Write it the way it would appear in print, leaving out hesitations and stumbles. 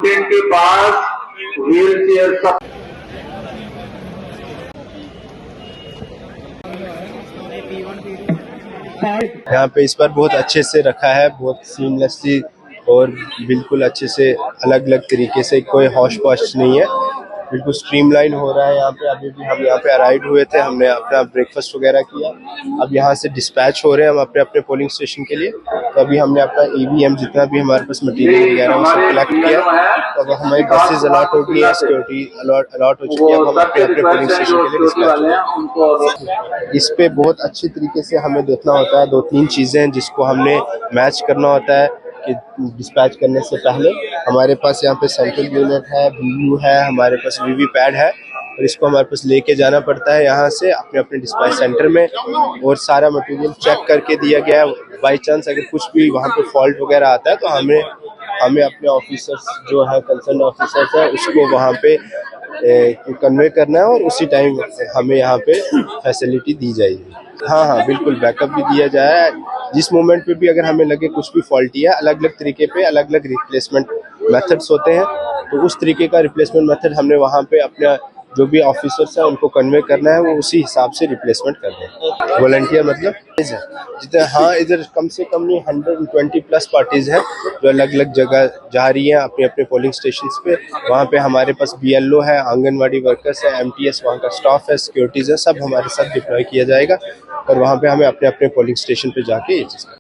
Gate के पास wheel chair यहाँ पे इस बार बहुत अच्छे से रखा है, बहुत सीमलेसली और बिल्कुल अच्छे से अलग अलग तरीके से, कोई हौश पौश नहीं है, बिल्कुल स्ट्रीमलाइन हो रहा है यहाँ पे। अभी भी हम यहाँ पे अराइव हुए थे, हमने अपना ब्रेकफास्ट वगैरह किया, अब यहाँ से डिस्पैच हो रहे हैं हम अपने अपने पोलिंग स्टेशन के लिए। तो अभी हमने अपना ईवीएम जितना भी हमारे पास मटीरियल वगैरह वो सब कलेक्ट किया, तो अब हमारी बसेज अलॉट हो गई है, सिक्योरिटी अलॉट हो चुकी है, अब हम अपने अपने पोलिंग स्टेशन के लिए डिस्पैच हो गए। इस पे बहुत अच्छी तरीके से हमें देखना होता है, 2-3 चीज़ें हैं जिसको हमने मैच करना होता है कि डिस्पैच करने से पहले। हमारे पास यहाँ पे सेंट्रल यूनिट है, वीयू है, हमारे पास वीवीपैट है, और इसको हमारे पास लेके जाना पड़ता है यहाँ से अपने अपने डिस्पैच सेंटर में, और सारा मटेरियल चेक करके दिया गया है। बाई चांस अगर कुछ भी वहाँ पे फॉल्ट वगैरह आता है तो हमें अपने ऑफिसर्स जो है, कंसर्न ऑफिसर्स है, उसको वहाँ पे कन्वे करना है, और उसी टाइम हमें यहाँ पे फैसिलिटी दी जाएगी। हाँ, बिल्कुल बैकअप भी दिया जाए। जिस मोमेंट पे भी अगर हमें लगे कुछ भी फॉल्टी है, अलग अलग तरीके पे अलग अलग रिप्लेसमेंट मेथड्स होते हैं, तो उस तरीके का रिप्लेसमेंट मेथड हमने वहाँ पे अपना जो भी ऑफिसर्स हैं उनको कन्वे करना है, वो उसी हिसाब से रिप्लेसमेंट कर दें। वॉलंटियर मतलब जितना, हाँ, इधर कम से कम नहीं 120+ पार्टीज हैं जो अलग अलग जगह जा रही हैं अपने अपने पोलिंग स्टेशन पे। वहाँ पे हमारे पास BLO है, आंगनवाड़ी वर्कर्स है, MTS वहाँ का स्टाफ है, सिक्योरिटीज है, सब हमारे साथ डिप्लॉय किया जाएगा, और वहाँ पे हमें अपने अपने पोलिंग स्टेशन पे जाके ये चीज़